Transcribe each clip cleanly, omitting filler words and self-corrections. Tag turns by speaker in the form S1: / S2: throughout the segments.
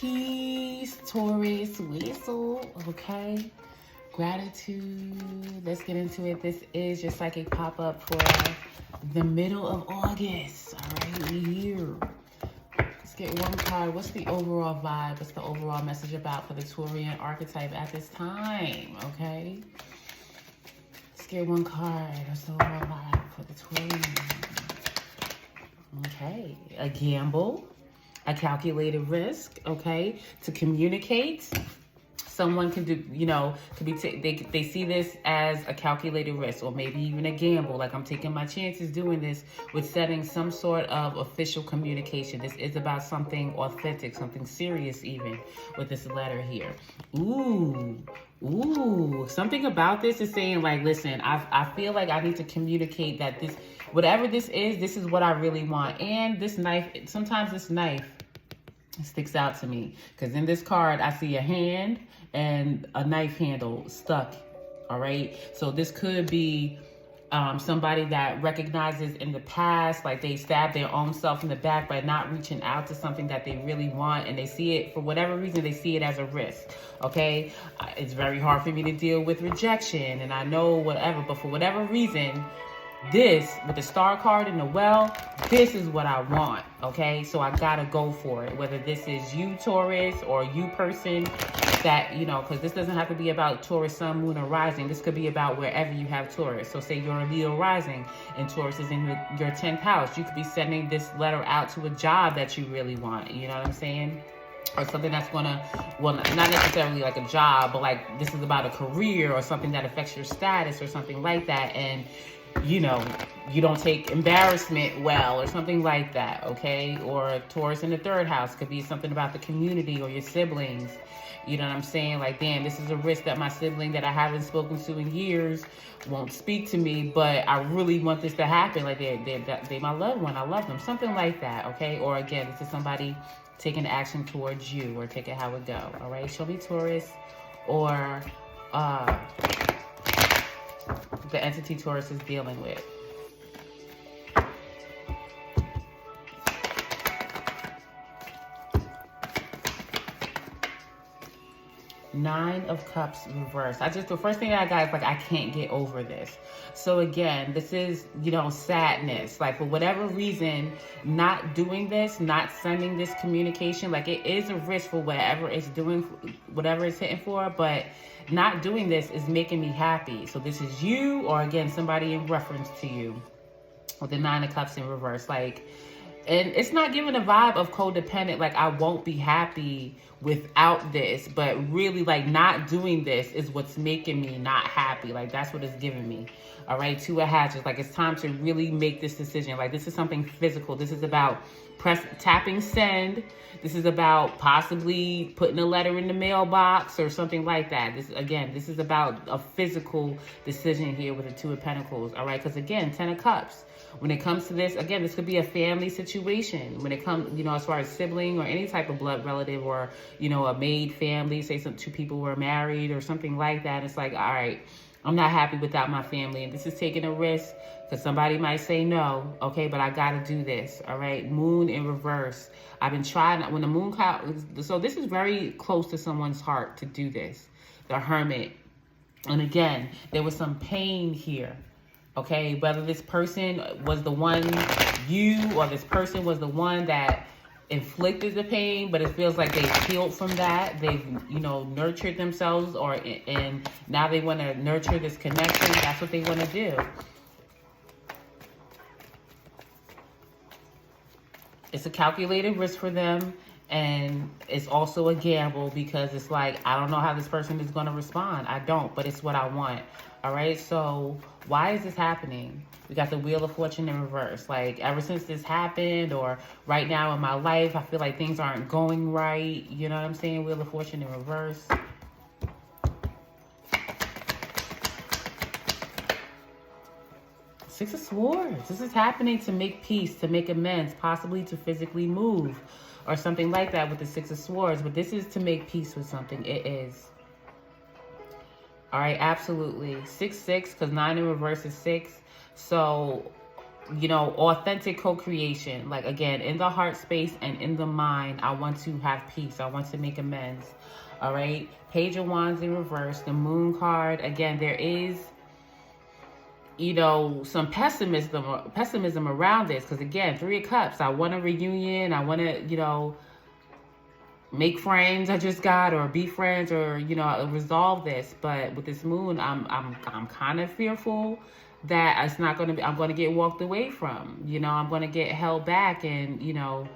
S1: Peace, Taurus, whistle, okay? Gratitude. Let's get into it. This is your psychic pop-up for the middle of August. All right, we here. Let's get one card. What's the overall vibe? What's the overall message about for the Taurian archetype at this time, okay? Let's get one card. What's the overall vibe for the Taurian? Okay, a gamble. A calculated risk, okay, to communicate. Someone can do, could be, they see this as a calculated risk or maybe even a gamble. Like, I'm taking my chances doing this with setting some sort of official communication. This is about something authentic, something serious even with this letter here. Ooh, something about this is saying like, listen, I feel like I need to communicate that this, whatever this is what I really want. And this knife, sometimes this knife sticks out to me because in this card, I see a hand and a knife handle stuck. All right. So this could be somebody that recognizes in the past, like they stabbed their own self in the back by not reaching out to something that they really want. And they see it, for whatever reason, they see it as a risk. Okay. It's very hard for me to deal with rejection. And I know whatever, but for whatever reason, this, with the star card and the well, this is what I want, okay? So I gotta go for it, whether this is you, Taurus, or you person that, because this doesn't have to be about Taurus, sun, moon, or rising. This could be about wherever you have Taurus. So say you're a Leo rising and Taurus is in your 10th house. You could be sending this letter out to a job that you really want, you know what I'm saying? Or something that's gonna, well, not necessarily like a job, but like this is about a career or something that affects your status or something like that. And you don't take embarrassment well or something like that, okay? Or Taurus in the 3rd house could be something about the community or your siblings. You know what I'm saying? Like, damn, this is a risk that my sibling that I haven't spoken to in years won't speak to me, but I really want this to happen. Like, they my loved one. I love them. Something like that, okay? Or again, this is somebody taking action towards you, or take it how it go, all right? Show me Taurus or the entity Taurus is dealing with. Nine of Cups reversed. The first thing I got is like, I can't get over this. So again, this is, sadness. Like, for whatever reason, not doing this, not sending this communication, like it is a risk for whatever it's doing, whatever it's hitting for, but not doing this is making me happy. So this is you, or again, somebody in reference to you with the Nine of Cups in reverse. Like, and it's not giving a vibe of codependent, like I won't be happy without this, but really like not doing this is what's making me not happy. Like, that's what it's giving me. All right, 2 of Hatchets. Like, it's time to really make this decision. Like, this is something physical. This is about tapping send. This is about possibly putting a letter in the mailbox or something like that. This is about a physical decision here with the 2 of Pentacles. All right, because again, 10 of Cups. When it comes to this, again, this could be a family situation. When it comes, as far as sibling or any type of blood relative, or, a maid family, say 2 people were married or something like that. It's like, all right, I'm not happy without my family. And this is taking a risk because somebody might say no. Okay, but I got to do this. All right. Moon in reverse. I've been trying when the moon cloud. So this is very close to someone's heart to do this. The Hermit. And again, there was some pain here. Okay, whether this person was the one, or this person was the one that inflicted the pain, but it feels like they've healed from that. They've, nurtured themselves, and now they want to nurture this connection. That's what they want to do. It's a calculated risk for them, and it's also a gamble because it's like, I don't know how this person is going to respond. I don't, but it's what I want. All right, so why is this happening? We got the Wheel of Fortune in reverse. Like, ever since this happened, or right now in my life, I feel like things aren't going right. You know what I'm saying? Wheel of Fortune in reverse. Six of Swords. This is happening to make peace, to make amends, possibly to physically move or something like that with the Six of Swords. But this is to make peace with something. It is. All right, absolutely. 6, 6, because 9 in reverse is 6. So you know, authentic co-creation. Like, again, in the heart space and in the mind, I want to have peace. I want to make amends. All right. Page of Wands in reverse. The Moon card. Again, there is, you know, some pessimism around this. Because, again, Three of Cups. I want a reunion. I want to, you know, make friends I just got, or be friends, or, you know, resolve this. But with this Moon, I'm kind of fearful that it's not going to be, I'm going to get walked away from, you know, I'm going to get held back, and, you know,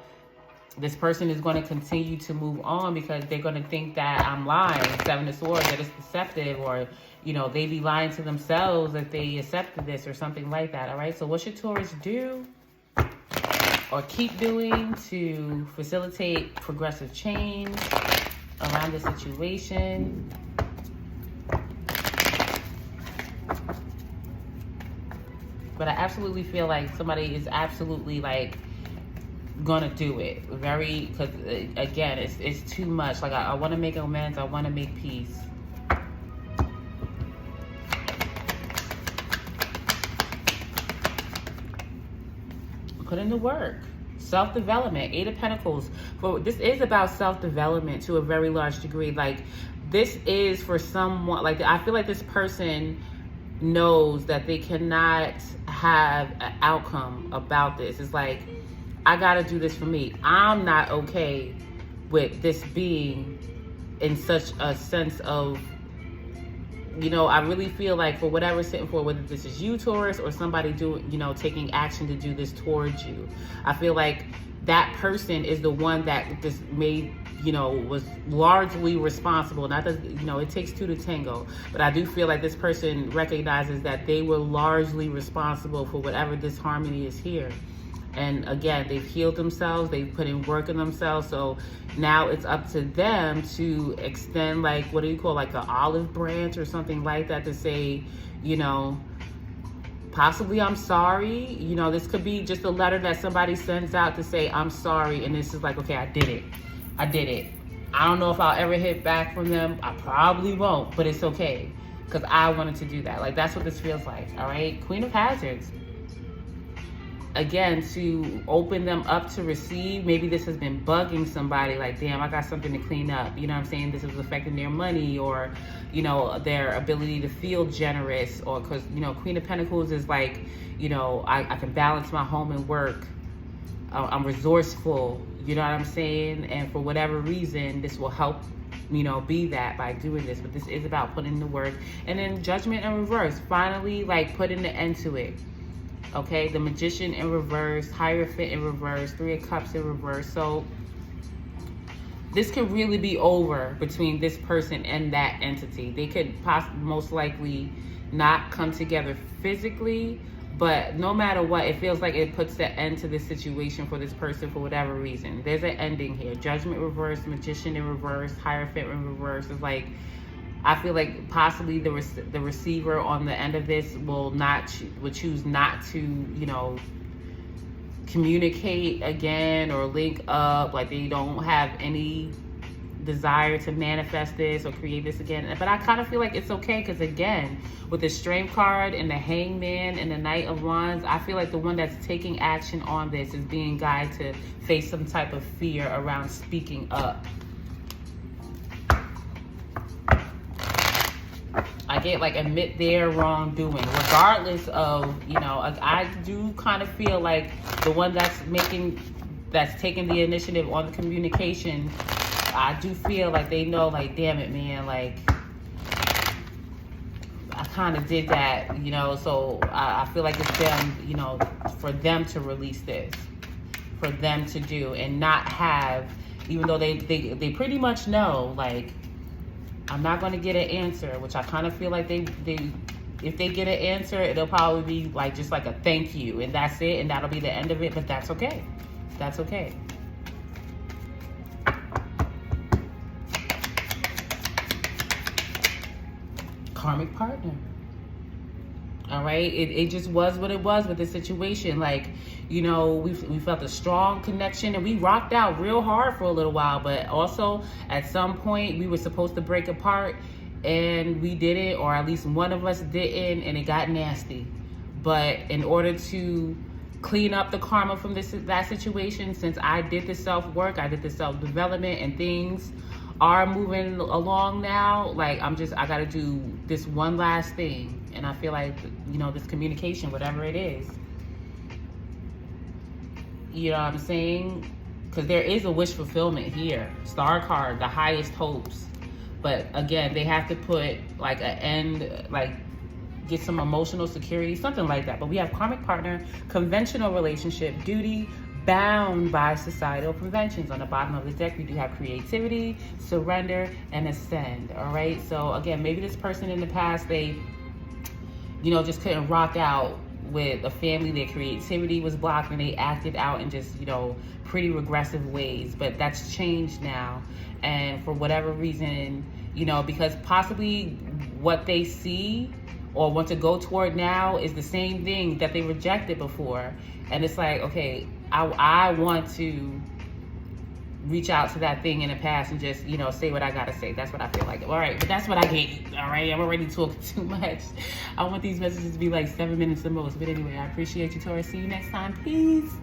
S1: this person is going to continue to move on because they're going to think that I'm lying, Seven of Swords, that it's deceptive, or, you know, they be lying to themselves if they accepted this or something like that. All right. So what should Taurus do or keep doing to facilitate progressive change around the situation? But I absolutely feel like somebody is absolutely like gonna do it. Very, because again, it's too much. Like, I want to make amends. I want to make peace. Put in the work. Self-development. Eight of Pentacles. For this is about self-development to a very large degree. Like, this is for someone, like, I feel like this person knows that they cannot have an outcome about this. It's like, I gotta do this for me. I'm not okay with this being in such a sense of, you know, I really feel like for whatever it's sitting for, whether this is you, Taurus, or somebody doing, you know, taking action to do this towards you, I feel like that person is the one that just made, you know, was largely responsible. Not that, you know, it takes two to tango, but I do feel like this person recognizes that they were largely responsible for whatever disharmony is here. And again, they've healed themselves, they've put in work in themselves. So now it's up to them to extend, like, what do you call, like an olive branch or something like that, to say, you know, possibly I'm sorry. You know, this could be just a letter that somebody sends out to say, I'm sorry. And this is like, okay, I did it. I did it. I don't know if I'll ever hit back from them. I probably won't, but it's okay, because I wanted to do that. Like, that's what this feels like. All right. Queen of Hazards. Again, to open them up to receive. Maybe this has been bugging somebody, like, damn, I got something to clean up. You know what I'm saying? This is affecting their money, or, you know, their ability to feel generous, or because, you know, Queen of Pentacles is like, you know, I can balance my home and work. I'm resourceful. You know what I'm saying? And for whatever reason, this will help, you know, be that by doing this. But this is about putting the work. And then Judgment in reverse. Finally, like, putting the end to it. Okay, the Magician in reverse, Hierophant in reverse, Three of Cups in reverse. So this could really be over between this person and that entity. They could most likely not come together physically, but no matter what, it feels like it puts the end to this situation for this person for whatever reason. There's an ending here. Judgment reverse, Magician in reverse, Hierophant in reverse. It's like, I feel like possibly the receiver on the end of this will choose not to, you know, communicate again or link up. Like, they don't have any desire to manifest this or create this again. But I kind of feel like it's okay, because again, with the Strength card and the Hangman and the Knight of Wands, I feel like the one that's taking action on this is being guided to face some type of fear around speaking up. I get, like, admit their wrongdoing, regardless of, you know, I do kind of feel like the one that's taking the initiative on the communication, I do feel like they know, like, damn it, man, like, I kind of did that, you know, so I feel like it's them, you know, for them to release this, for them to do, and not have, even though they pretty much know, like, I'm not going to get an answer, which I kind of feel like if they get an answer, it'll probably be like just like a thank you, and that's it, and that'll be the end of it. But that's okay. That's okay. Karmic partner. All right, it just was what it was with this situation. Like, you know, we felt a strong connection, and we rocked out real hard for a little while, but also at some point we were supposed to break apart, and we didn't, or at least one of us didn't, and it got nasty. But in order to clean up the karma from that situation. Since I did the self-work, I did the self-development, and things are moving along now, like I gotta do this one last thing. And I feel like, you know, this communication, whatever it is, you know what I'm saying? Because there is a wish fulfillment here. Star card, the highest hopes. But again, they have to put like an end, like get some emotional security, something like that. But we have karmic partner, conventional relationship, duty, bound by societal conventions. On the bottom of the deck, we do have creativity, surrender, and ascend. All right. So again, maybe this person in the past, they, you know, just couldn't rock out with a family. Their creativity was blocked and they acted out in just, you know, pretty regressive ways. But that's changed now. And for whatever reason, you know, because possibly what they see or want to go toward now is the same thing that they rejected before. And it's like, okay, I want to reach out to that thing in the past and just, you know, say what I gotta say. That's what I feel like. All right, but that's what I gave. All right, I'm already talking too much. I want these messages to be like 7 minutes the most. But anyway, I appreciate you, Taurus. See you next time. Peace.